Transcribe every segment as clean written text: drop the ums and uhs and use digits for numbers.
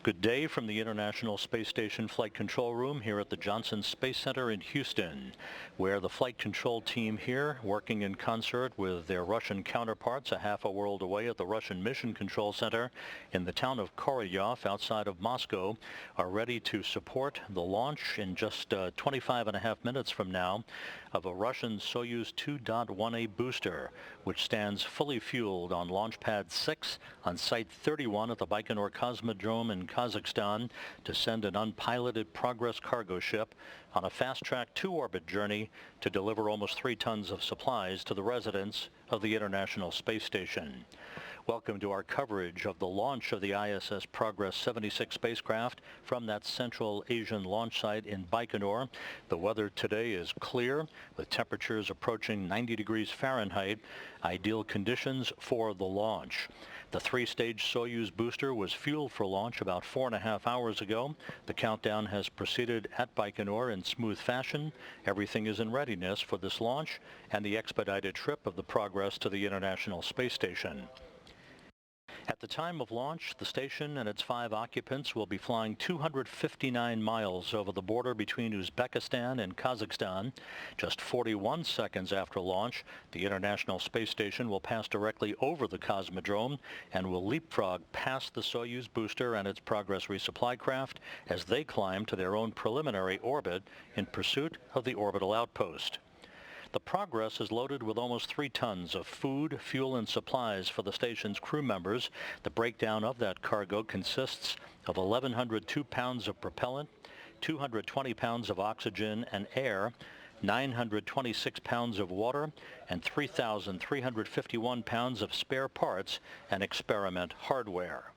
Good day from the International Space Station Flight Control Room here at the Johnson Space Center in Houston, where the flight control team here, working in concert with their Russian counterparts a half a world away at the Russian Mission Control Center in the town of Korolyov outside of Moscow, are ready to support the launch in just 25 and a half minutes from now of a Russian Soyuz 2.1A booster, which stands fully fueled on Launch Pad 6 on Site 31 at the Baikonur Cosmodrome in Kazakhstan to send an unpiloted Progress cargo ship on a fast-track two-orbit journey to deliver almost 3 tons of supplies to the residents of the International Space Station. Welcome to our coverage of the launch of the ISS Progress 76 spacecraft from that Central Asian launch site in Baikonur. The weather today is clear, with temperatures approaching 90 degrees Fahrenheit, ideal conditions for the launch. The 3-stage Soyuz booster was fueled for launch about 4.5 hours ago. The countdown has proceeded at Baikonur in smooth fashion. Everything is in readiness for this launch and the expedited trip of the Progress to the International Space Station. At the time of launch, the station and its 5 occupants will be flying 259 miles over the border between Uzbekistan and Kazakhstan. Just 41 seconds after launch, the International Space Station will pass directly over the Cosmodrome and will leapfrog past the Soyuz booster and its Progress resupply craft as they climb to their own preliminary orbit in pursuit of the orbital outpost. The Progress is loaded with almost 3 tons of food, fuel, and supplies for the station's crew members. The breakdown of that cargo consists of 1,102 pounds of propellant, 220 pounds of oxygen and air, 926 pounds of water, and 3,351 pounds of spare parts and experiment hardware.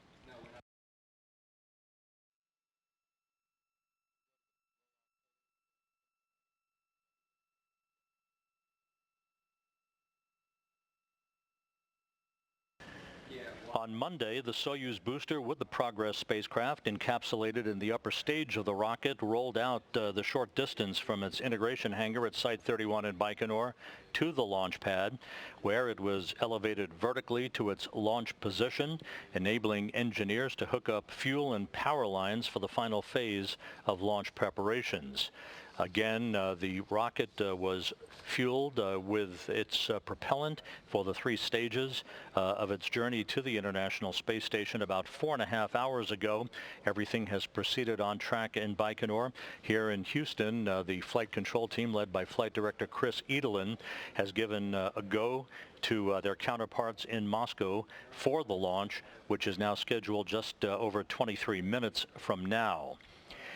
On Monday, the Soyuz booster with the Progress spacecraft encapsulated in the upper stage of the rocket rolled out the short distance from its integration hangar at Site 31 in Baikonur to the launch pad, where it was elevated vertically to its launch position, enabling engineers to hook up fuel and power lines for the final phase of launch preparations. Again, the rocket was fueled with its propellant for the 3 stages of its journey to the International Space Station about 4.5 hours ago. Everything has proceeded on track in Baikonur. Here in Houston, the flight control team led by Flight Director Chris Edelin has given a go to their counterparts in Moscow for the launch, which is now scheduled just over 23 minutes from now.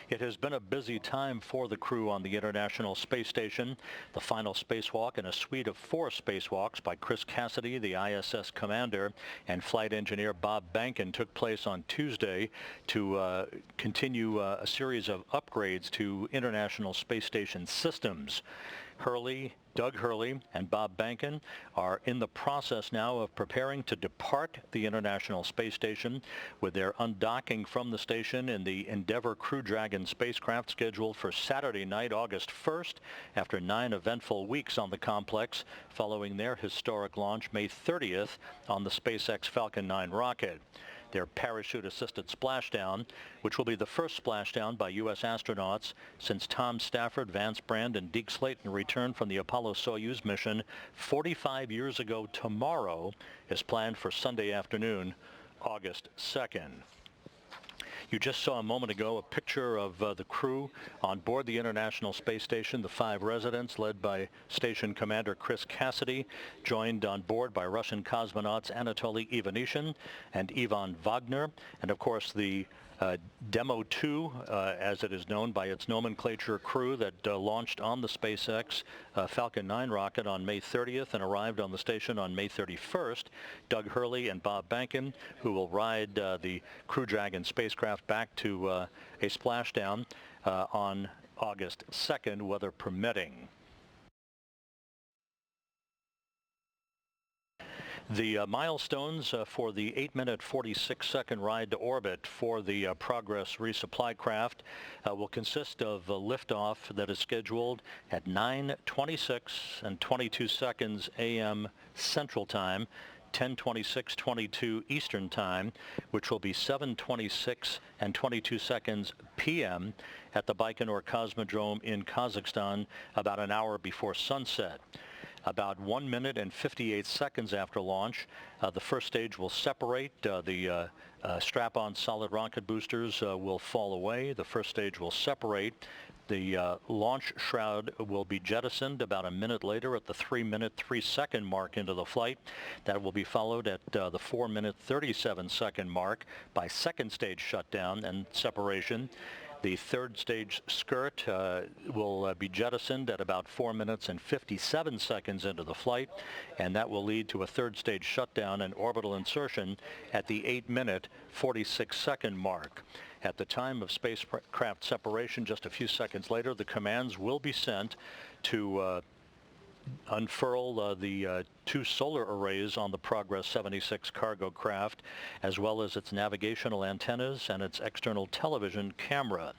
It has been a busy time for the crew on the International Space Station. The final spacewalk in a suite of 4 spacewalks by Chris Cassidy, the ISS commander, and flight engineer Bob Bankin took place on Tuesday to continue a series of upgrades to International Space Station systems. Doug Hurley and Bob Bankin are in the process now of preparing to depart the International Space Station, with their undocking from the station in the Endeavour Crew Dragon spacecraft scheduled for Saturday night, August 1st, after 9 eventful weeks on the complex, following their historic launch May 30th on the SpaceX Falcon 9 rocket. Their parachute-assisted splashdown, which will be the first splashdown by U.S. astronauts since Tom Stafford, Vance Brand, and Deke Slayton returned from the Apollo-Soyuz mission 45 years ago tomorrow, is planned for Sunday afternoon, August 2nd. You just saw a moment ago a picture of the crew on board the International Space Station, the 5 residents led by Station Commander Chris Cassidy, joined on board by Russian cosmonauts Anatoly Ivanishin and Ivan Wagner, and of course the Demo 2, as it is known by its nomenclature, crew that launched on the SpaceX Falcon 9 rocket on May 30th and arrived on the station on May 31st, Doug Hurley and Bob Bankin, who will ride the Crew Dragon spacecraft back to a splashdown on August 2nd, weather permitting. The milestones for the 8-minute 46-second ride to orbit for the Progress resupply craft will consist of a liftoff that is scheduled at 9:26 and 22 seconds a.m. Central Time, 10:26:22 Eastern Time, which will be 7:26 and 22 seconds p.m. at the Baikonur Cosmodrome in Kazakhstan, about an hour before sunset. About 1 minute and 58 seconds after launch, the first stage will separate. The strap-on solid rocket boosters will fall away. The first stage will separate. The launch shroud will be jettisoned about a minute later at the 3-minute 3-second mark into the flight. That will be followed at the 4-minute 37-second mark by second stage shutdown and separation. The third stage skirt will be jettisoned at about 4 minutes and 57 seconds into the flight, and that will lead to a third stage shutdown and orbital insertion at the 8-minute 46-second mark. At the time of spacecraft separation, just a few seconds later, the commands will be sent to unfurl the two solar arrays on the Progress 76 cargo craft, as well as its navigational antennas and its external television camera.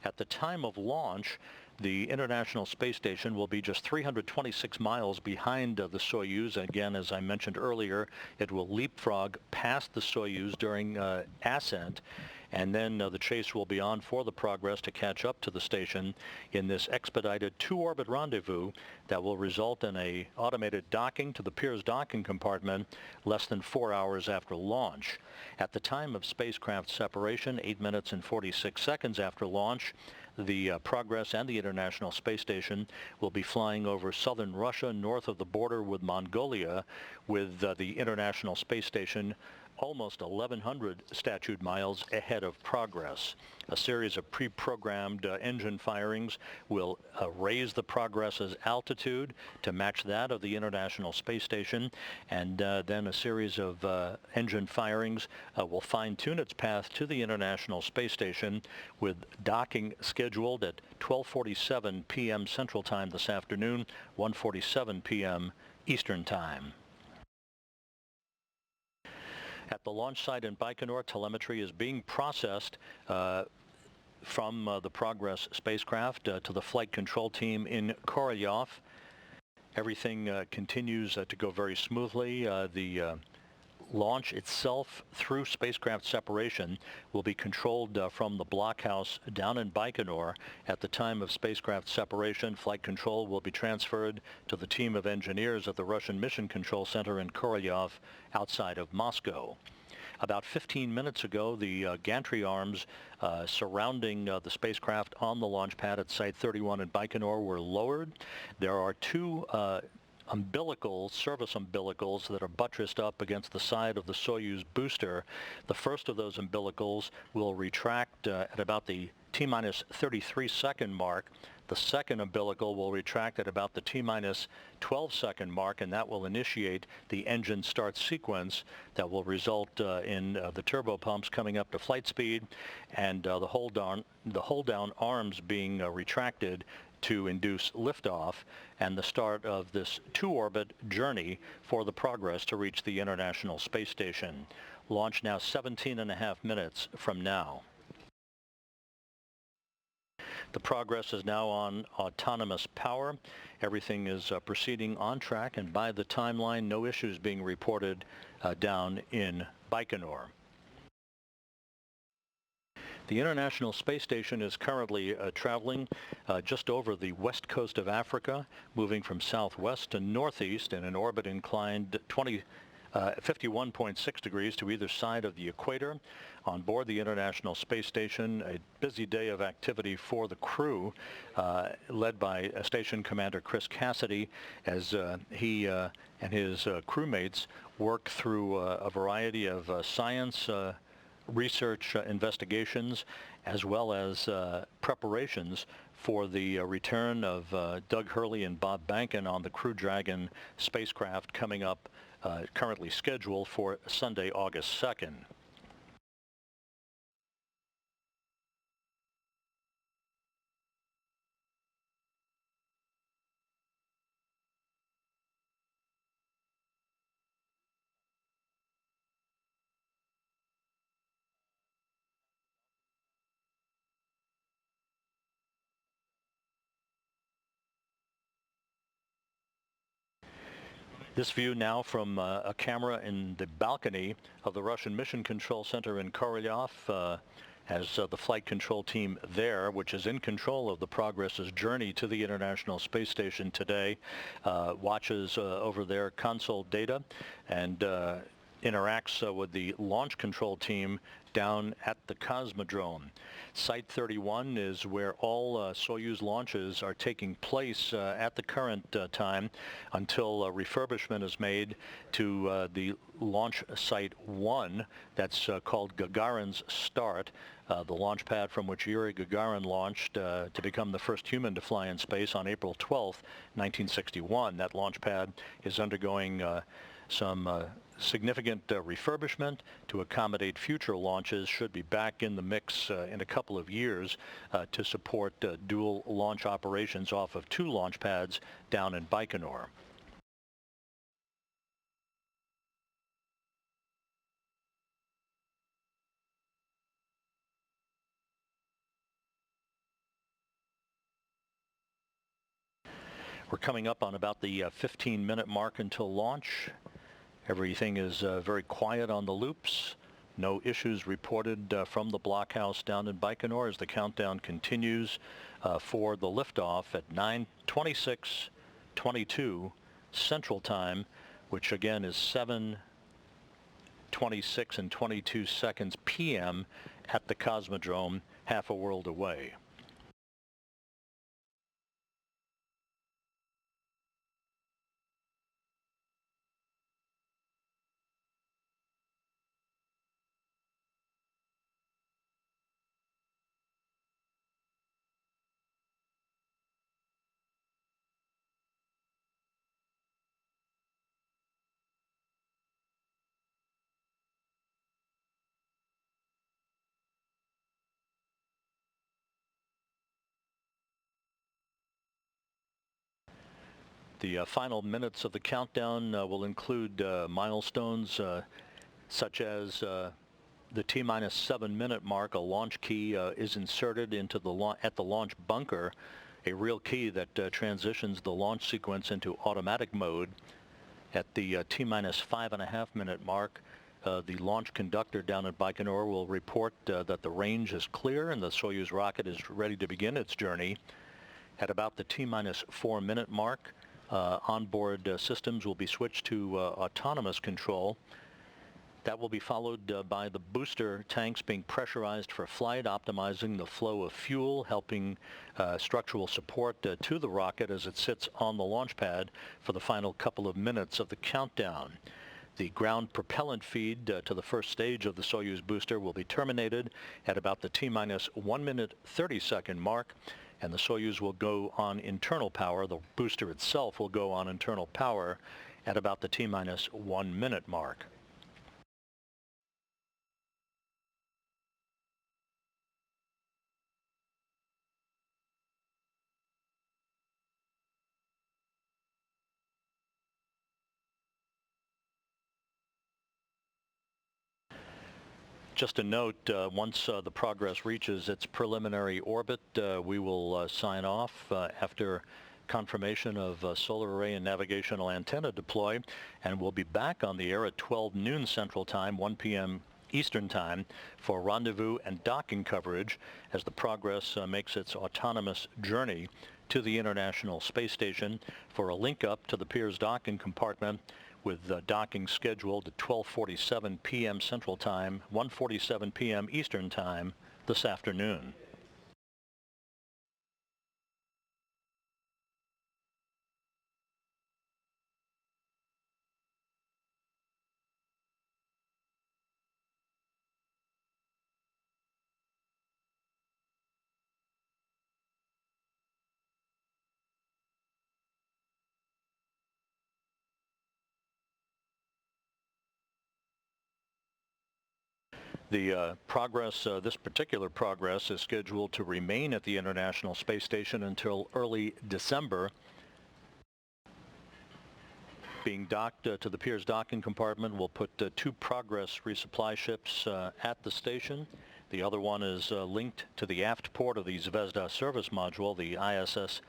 At the time of launch, the International Space Station will be just 326 miles behind the Soyuz. Again, as I mentioned earlier, it will leapfrog past the Soyuz during ascent, and then the chase will be on for the Progress to catch up to the station in this expedited two-orbit rendezvous that will result in a automated docking to the Pirs docking compartment less than 4 hours after launch. At the time of spacecraft separation, 8 minutes and 46 seconds after launch, the Progress and the International Space Station will be flying over southern Russia, north of the border with Mongolia, with the International Space Station almost 1,100 statute miles ahead of Progress. A series of pre-programmed engine firings will raise the Progress's altitude to match that of the International Space Station, and then a series of engine firings will fine-tune its path to the International Space Station, with docking scheduled at 12:47 p.m. Central Time this afternoon, 1:47 p.m. Eastern Time. At the launch site in Baikonur, telemetry is being processed from the Progress spacecraft to the flight control team in Korolyov. Everything continues to go very smoothly. The launch itself through spacecraft separation will be controlled from the blockhouse down in Baikonur. At the time of spacecraft separation, flight control will be transferred to the team of engineers at the Russian Mission Control Center in Korolyov outside of Moscow. About 15 minutes ago, the gantry arms surrounding the spacecraft on the launch pad at Site 31 in Baikonur were lowered. There are two service umbilicals that are buttressed up against the side of the Soyuz booster. The first of those umbilicals will retract at about the T-minus 33-second mark. The second umbilical will retract at about the T-minus 12-second mark, and that will initiate the engine start sequence that will result in the turbo pumps coming up to flight speed and the hold down arms being retracted to induce liftoff and the start of this two-orbit journey for the Progress to reach the International Space Station. Launch now 17.5 minutes from now. The Progress is now on autonomous power. Everything is proceeding on track, and by the timeline, no issues being reported down in Baikonur. The International Space Station is currently traveling just over the west coast of Africa, moving from southwest to northeast in an orbit inclined 51.6 degrees to either side of the equator. On board the International Space Station, a busy day of activity for the crew, led by Station Commander Chris Cassidy, as he and his crewmates work through a variety of science, research investigations, as well as preparations for the return of Doug Hurley and Bob Behnken on the Crew Dragon spacecraft coming up, currently scheduled for Sunday, August 2nd. This view now from a camera in the balcony of the Russian Mission Control Center in Korolyov, as the flight control team there, which is in control of the Progress's journey to the International Space Station today, watches over their console data and interacts with the launch control team down at the Cosmodrome. Site 31 is where all Soyuz launches are taking place at the current time until refurbishment is made to the launch site 1, that's called Gagarin's Start, the launch pad from which Yuri Gagarin launched to become the first human to fly in space on April 12th, 1961. That launch pad is undergoing some significant refurbishment to accommodate future launches, should be back in the mix in a couple of years to support dual launch operations off of 2 launch pads down in Baikonur. We're coming up on about the 15-minute mark until launch. Everything is very quiet on the loops. No issues reported from the blockhouse down in Baikonur as the countdown continues for the liftoff at 9:26:22 Central Time, which again is 7:26 and 22 seconds p.m. at the Cosmodrome, half a world away. The final minutes of the countdown will include milestones such as the T-minus 7-minute mark. A launch key is inserted into at the launch bunker, a real key that transitions the launch sequence into automatic mode. At the T-minus 5.5-minute mark, the launch conductor down at Baikonur will report that the range is clear and the Soyuz rocket is ready to begin its journey. At about the T-minus 4-minute mark, onboard systems will be switched to autonomous control. That will be followed by the booster tanks being pressurized for flight, optimizing the flow of fuel, helping structural support to the rocket as it sits on the launch pad for the final couple of minutes of the countdown. The ground propellant feed to the first stage of the Soyuz booster will be terminated at about the T-minus 1-minute 30-second mark, and the Soyuz will go on internal power. The booster itself will go on internal power at about the T-minus 1-minute mark. Just a note, once the Progress reaches its preliminary orbit, we will sign off after confirmation of solar array and navigational antenna deploy, and we'll be back on the air at 12 noon Central Time, 1 p.m. Eastern Time, for rendezvous and docking coverage as the Progress makes its autonomous journey to the International Space Station for a link-up to the Pirs docking compartment, with docking scheduled at 12:47 p.m. Central Time, 1:47 p.m. Eastern Time this afternoon. The Progress, this particular Progress, is scheduled to remain at the International Space Station until early December. Being docked to the Pirs docking compartment, will put 2 Progress resupply ships at the station. The other one is linked to the aft port of the Zvezda service module, the ISS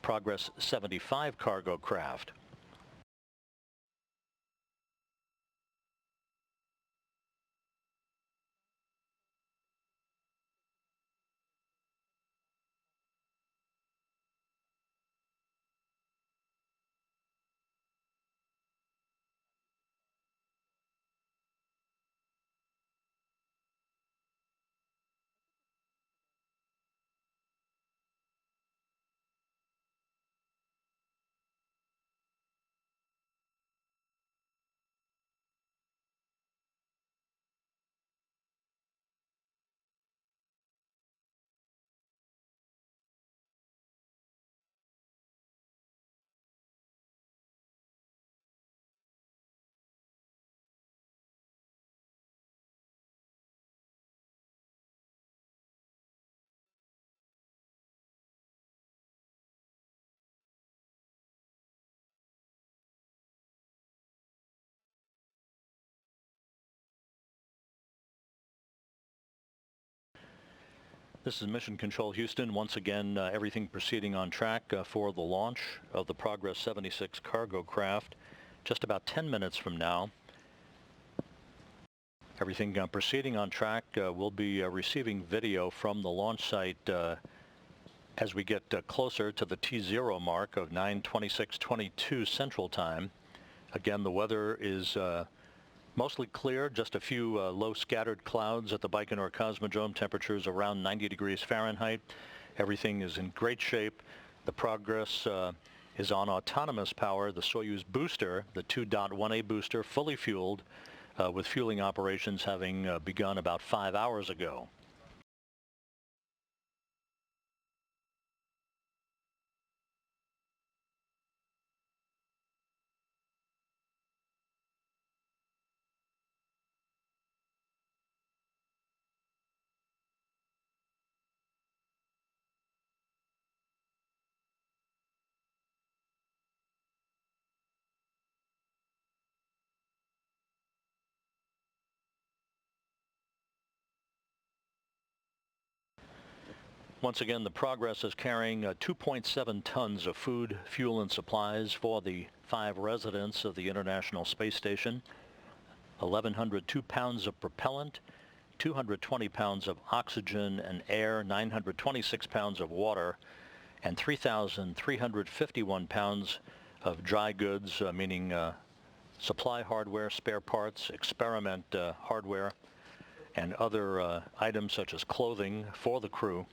Progress 75 cargo craft. This is Mission Control Houston. Once again, everything proceeding on track for the launch of the Progress 76 cargo craft just about 10 minutes from now. Everything proceeding on track. We'll be receiving video from the launch site as we get closer to the T0 mark of 9:26:22 Central Time. Again, the weather is mostly clear, just a few low scattered clouds at the Baikonur Cosmodrome, temperatures around 90 degrees Fahrenheit. Everything is in great shape. The Progress is on autonomous power. The Soyuz booster, the 2.1A booster, fully fueled, with fueling operations having begun about 5 hours ago. Once again, the Progress is carrying 2.7 tons of food, fuel, and supplies for the 5 residents of the International Space Station, 1,102 pounds of propellant, 220 pounds of oxygen and air, 926 pounds of water, and 3,351 pounds of dry goods, meaning supply hardware, spare parts, experiment hardware, and other items such as clothing for the crew.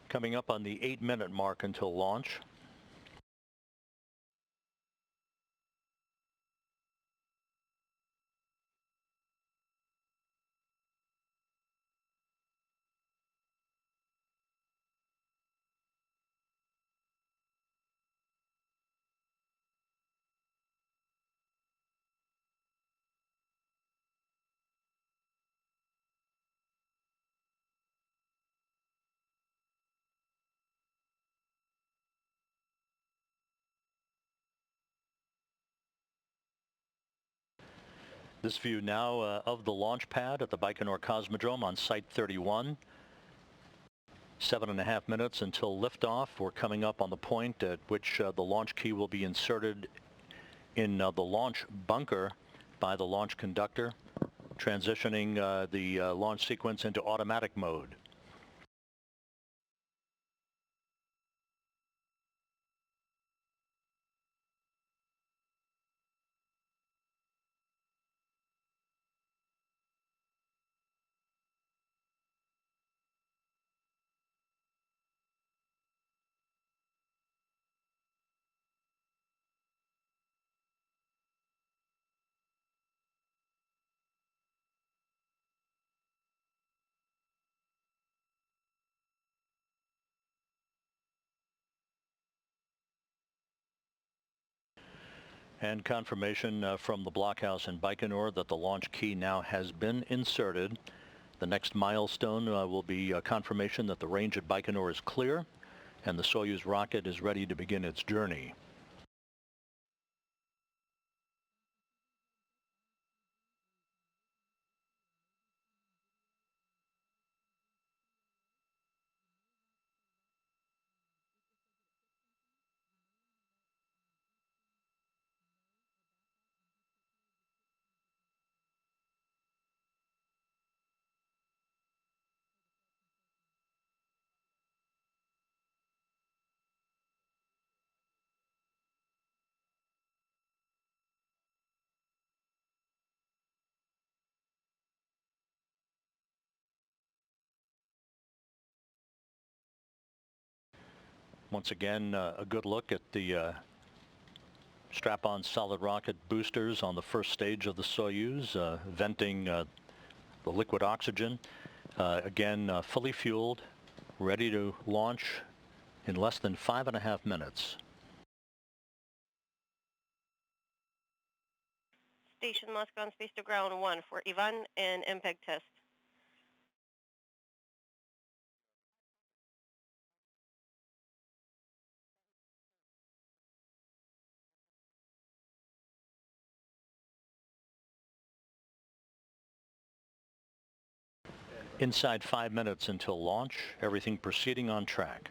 Coming up on the 8-minute mark until launch. This view now of the launch pad at the Baikonur Cosmodrome on Site 31. 7.5 minutes until liftoff. We're coming up on the point at which the launch key will be inserted in the launch bunker by the launch conductor, transitioning the launch sequence into automatic mode. And confirmation from the blockhouse in Baikonur that the launch key now has been inserted. The next milestone will be confirmation that the range at Baikonur is clear and the Soyuz rocket is ready to begin its journey. Once again, a good look at the strap-on solid rocket boosters on the first stage of the Soyuz, venting the liquid oxygen. Again, fully fueled, ready to launch in less than 5.5 minutes. Station Moscow on space to ground 1 for Ivan and MPEG test. Inside 5 minutes until launch, everything proceeding on track.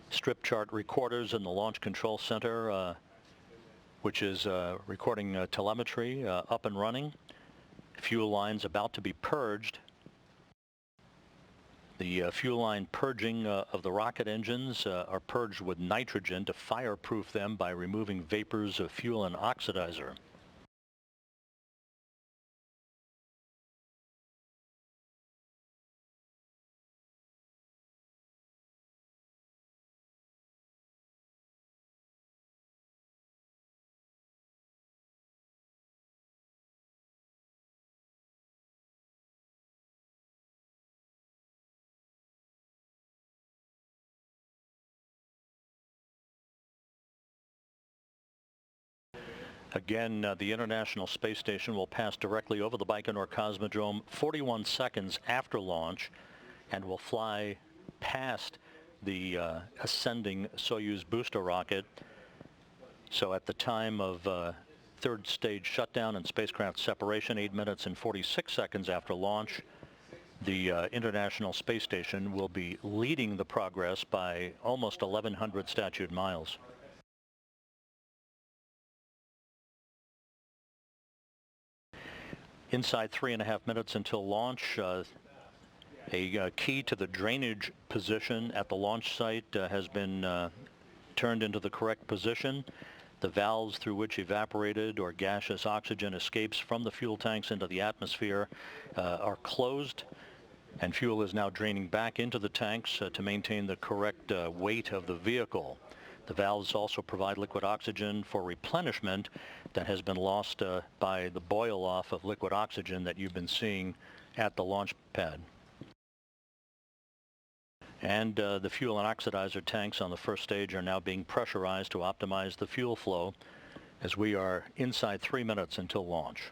Strip chart recorders in the Launch Control Center, which is recording telemetry, up and running. Fuel lines about to be purged. The fuel line purging of the rocket engines are purged with nitrogen to fireproof them by removing vapors of fuel and oxidizer. Again, the International Space Station will pass directly over the Baikonur Cosmodrome 41 seconds after launch and will fly past the ascending Soyuz booster rocket. So at the time of third stage shutdown and spacecraft separation, 8 minutes and 46 seconds after launch, the International Space Station will be leading the progress by almost 1,100 statute miles. Inside 3.5 minutes until launch, a key to the drainage position at the launch site has been turned into the correct position. The valves through which evaporated or gaseous oxygen escapes from the fuel tanks into the atmosphere are closed, and fuel is now draining back into the tanks to maintain the correct weight of the vehicle. The valves also provide liquid oxygen for replenishment that has been lost by the boil-off of liquid oxygen that you've been seeing at the launch pad. And the fuel and oxidizer tanks on the first stage are now being pressurized to optimize the fuel flow as we are inside 3 minutes until launch.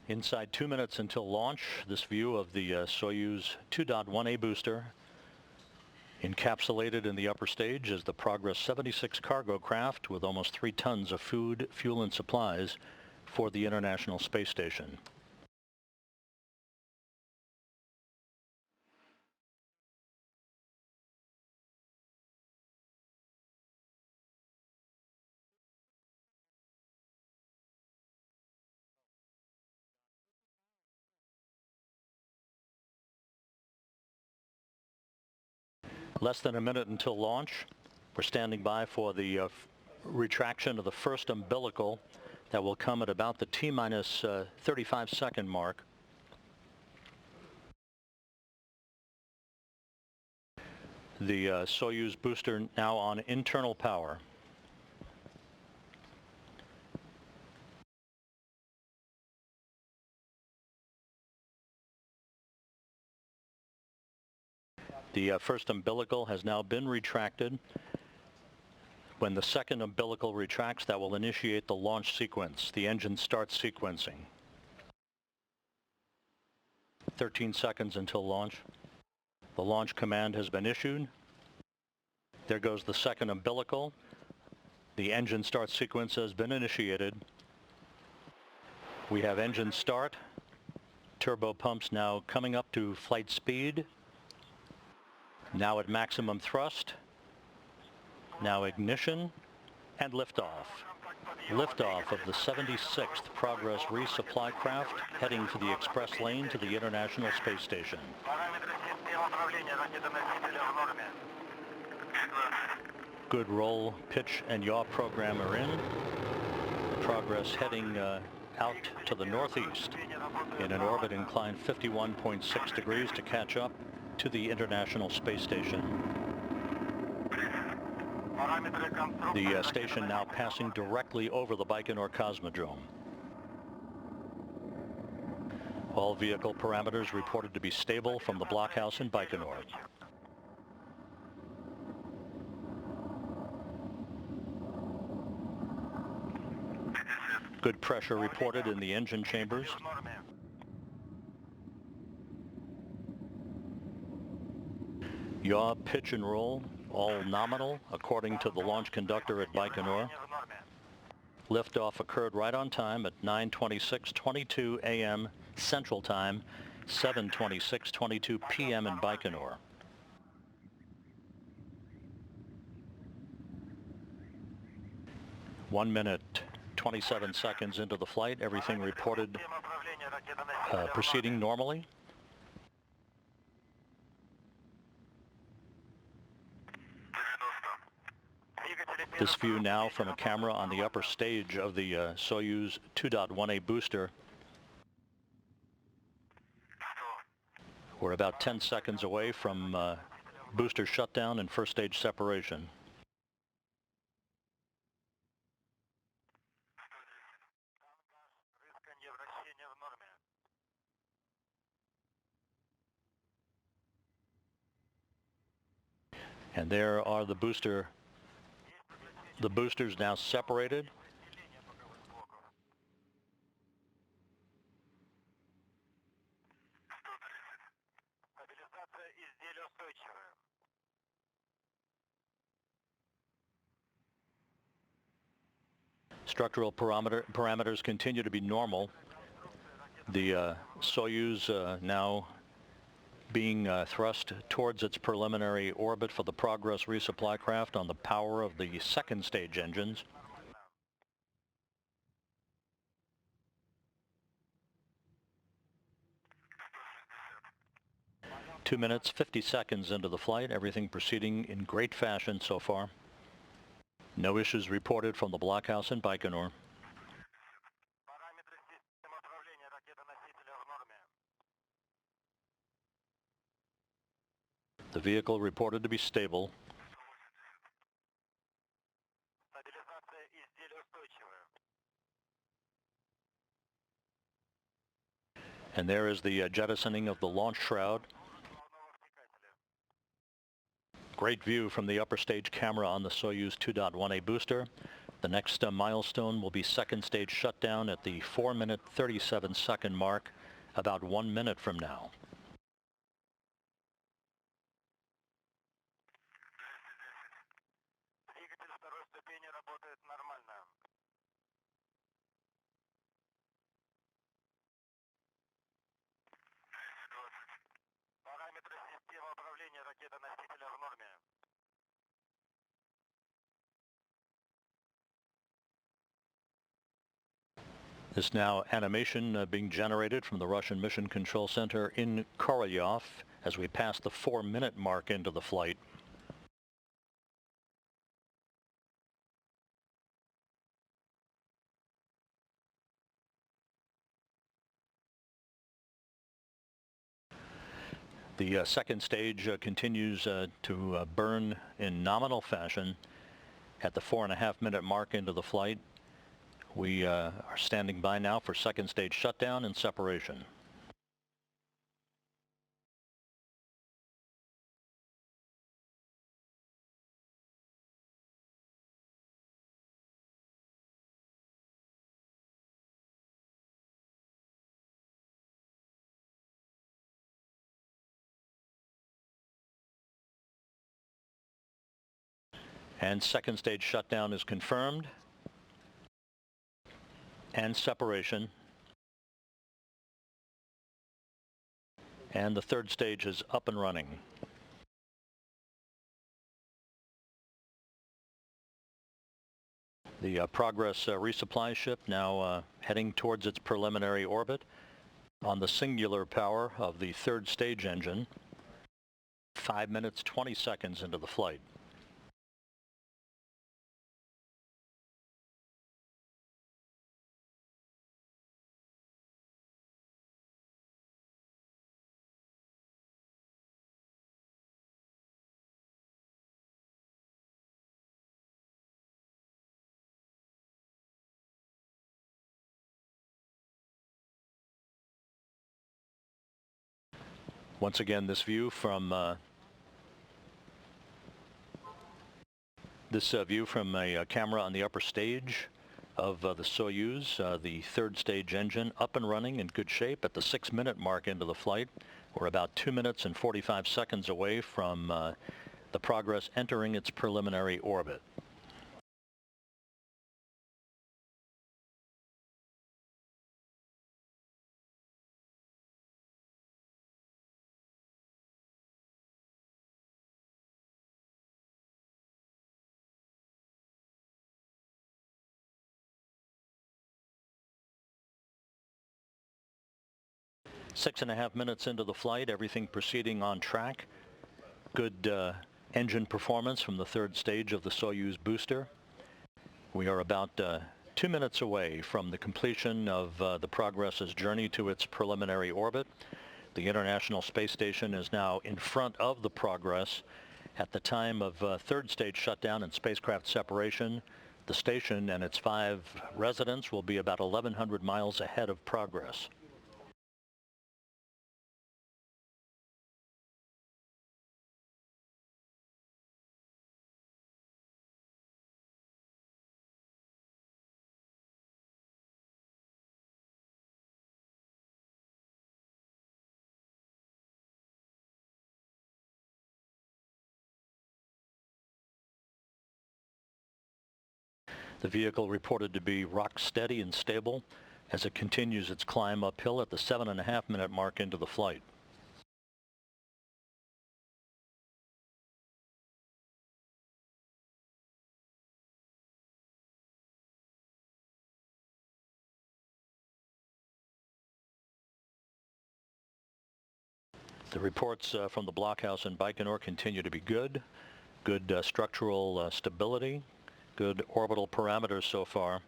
Inside 2 minutes until launch, this view of the Soyuz 2.1A booster encapsulated in the upper stage is the Progress 76 cargo craft with almost 3 tons of food, fuel, and supplies for the International Space Station. Less than a minute until launch. We're standing by for the retraction of the first umbilical that will come at about the T-minus 35 second mark. The Soyuz booster now on internal power. The first umbilical has now been retracted. When the second umbilical retracts, that will initiate the launch sequence. The engine starts sequencing. 13 seconds until launch. The launch command has been issued. There goes the second umbilical. The engine start sequence has been initiated. We have engine start. Turbo pumps now coming up to flight speed. Now at maximum thrust. Now ignition and liftoff. Liftoff of the 76th Progress resupply craft heading for the express lane to the International Space Station. Good roll, pitch, and yaw program are in. Progress heading out to the northeast in an orbit inclined 51.6 degrees to catch up to the International Space Station. The station now passing directly over the Baikonur Cosmodrome. All vehicle parameters reported to be stable from the blockhouse in Baikonur. Good pressure reported in the engine chambers. Yaw, pitch, and roll, all nominal, according to the launch conductor at Baikonur. Liftoff occurred right on time at 9:26:22 a.m. Central Time, 7:26:22 p.m. in Baikonur. One minute, 27 seconds into the flight, everything reported proceeding normally. This view now from a camera on the upper stage of the Soyuz 2.1A booster. We're about 10 seconds away from booster shutdown and first stage separation. And there are the boosters now separated. Structural parameters continue to be normal. The Soyuz now being thrust towards its preliminary orbit for the Progress resupply craft on the power of the second stage engines. Two minutes, 50 seconds into the flight, everything proceeding in great fashion so far. No issues reported from the blockhouse in Baikonur. The vehicle reported to be stable. And there is the jettisoning of the launch shroud. Great view from the upper stage camera on the Soyuz 2.1A booster. The next milestone will be second stage shutdown at the 4-minute 37-second mark, about 1 minute from now. This now animation being generated from the Russian Mission Control Center in Korolyov as we pass the 4-minute mark into the flight. The second stage continues to burn in nominal fashion at the 4.5-minute mark into the flight. We are standing by now for second stage shutdown and separation. And second stage shutdown is confirmed. And separation. And the third stage is up and running. The Progress resupply ship now heading towards its preliminary orbit on the singular power of the third stage engine, 5 minutes 20 seconds into the flight. Once again, this view from a camera on the upper stage of the Soyuz, the third stage engine up and running in good shape at the 6-minute mark into the flight. We're about 2 minutes and 45 seconds away from the Progress entering its preliminary orbit. Six and a half minutes into the flight, everything proceeding on track. Good engine performance from the third stage of the Soyuz booster. We are about 2 minutes away from the completion of the Progress's journey to its preliminary orbit. The International Space Station is now in front of the Progress. At the time of third stage shutdown and spacecraft separation, the station and its 5 residents will be about 1,100 miles ahead of Progress. The vehicle reported to be rock steady and stable as it continues its climb uphill at the 7.5-minute mark into the flight. The reports from the blockhouse in Baikonur continue to be good. Good structural stability. Good orbital parameters so far.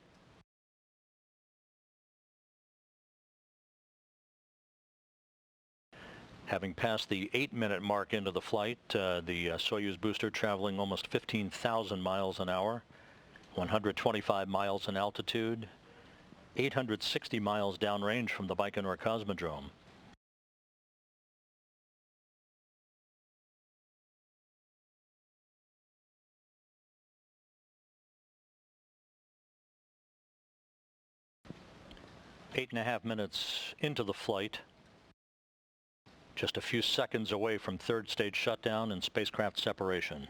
Having passed the 8-minute mark into the flight, the Soyuz booster traveling almost 15,000 miles an hour, 125 miles in altitude, 860 miles downrange from the Baikonur Cosmodrome. Eight and a half minutes into the flight, just a few seconds away from third stage shutdown and spacecraft separation.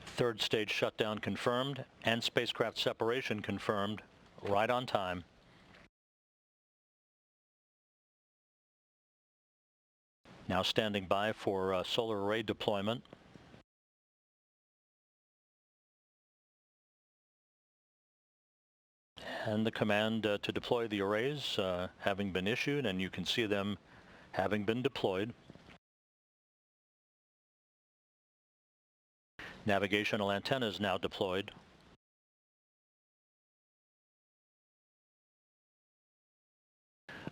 Third stage shutdown confirmed and spacecraft separation confirmed, right on time. Now standing by for solar array deployment. And the command to deploy the arrays having been issued, and you can see them having been deployed. Navigational antennas now deployed.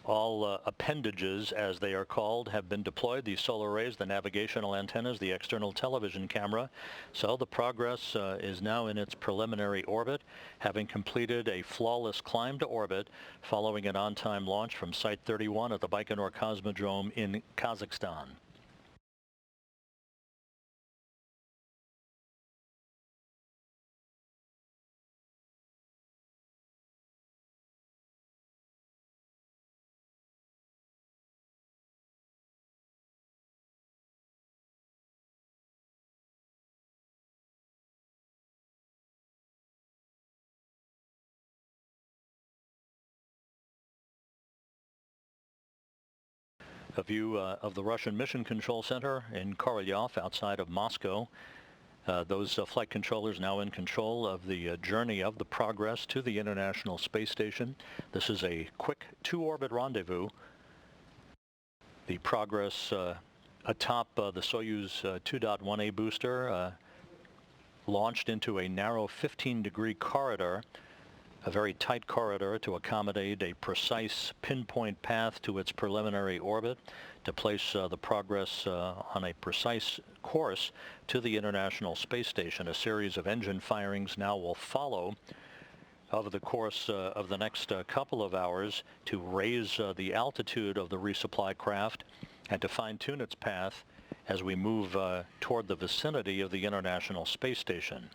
All appendages, as they are called, have been deployed. The solar arrays, the navigational antennas, the external television camera. So the Progress is now in its preliminary orbit, having completed a flawless climb to orbit following an on-time launch from Site 31 at the Baikonur Cosmodrome in Kazakhstan. A view of the Russian Mission Control Center in Korolyov outside of Moscow. Those flight controllers now in control of the journey of the Progress to the International Space Station. This is a quick two-orbit rendezvous. The Progress atop the Soyuz 2.1A booster launched into a narrow 15-degree corridor, a very tight corridor to accommodate a precise pinpoint path to its preliminary orbit, to place the Progress on a precise course to the International Space Station. A series of engine firings now will follow over the course of the next couple of hours to raise the altitude of the resupply craft and to fine-tune its path as we move toward the vicinity of the International Space Station.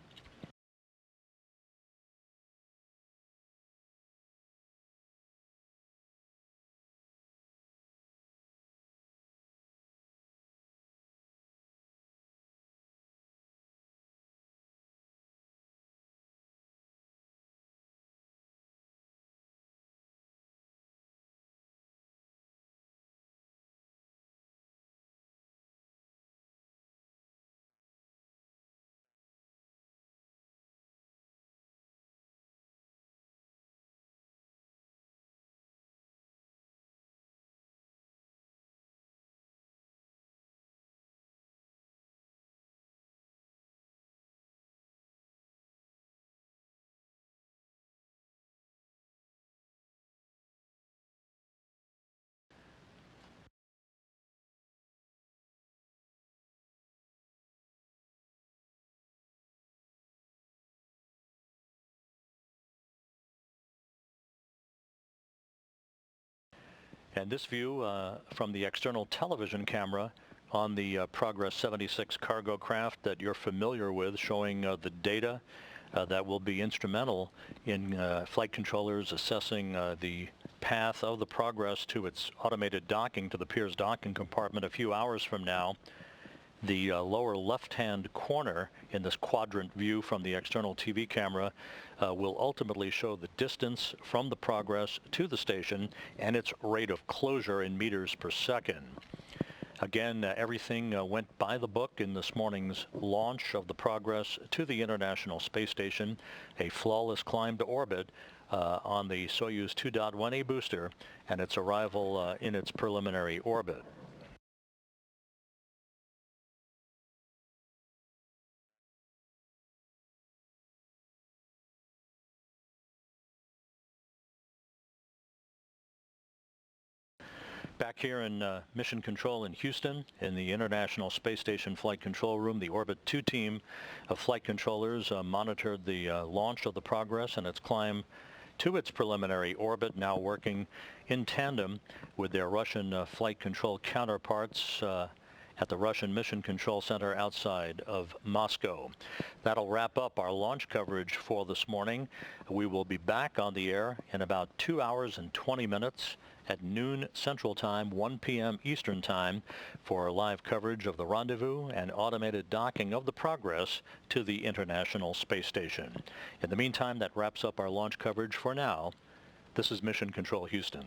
And this view from the external television camera on the Progress 76 cargo craft that you're familiar with, showing the data that will be instrumental in flight controllers assessing the path of the Progress to its automated docking to the Piers docking compartment a few hours from now. The lower left-hand corner in this quadrant view from the external TV camera will ultimately show the distance from the Progress to the station and its rate of closure in meters per second. Again, everything went by the book in this morning's launch of the Progress to the International Space Station, a flawless climb to orbit on the Soyuz 2.1A booster, and its arrival in its preliminary orbit. Back here in Mission Control in Houston, in the International Space Station Flight Control Room, the Orbit 2 team of flight controllers monitored the launch of the Progress and its climb to its preliminary orbit, now working in tandem with their Russian flight control counterparts at the Russian Mission Control Center outside of Moscow. That'll wrap up our launch coverage for this morning. We will be back on the air in about 2 hours and 20 minutes at noon Central Time, 1 p.m. Eastern Time, for live coverage of the rendezvous and automated docking of the Progress to the International Space Station. In the meantime, that wraps up our launch coverage for now. This is Mission Control Houston.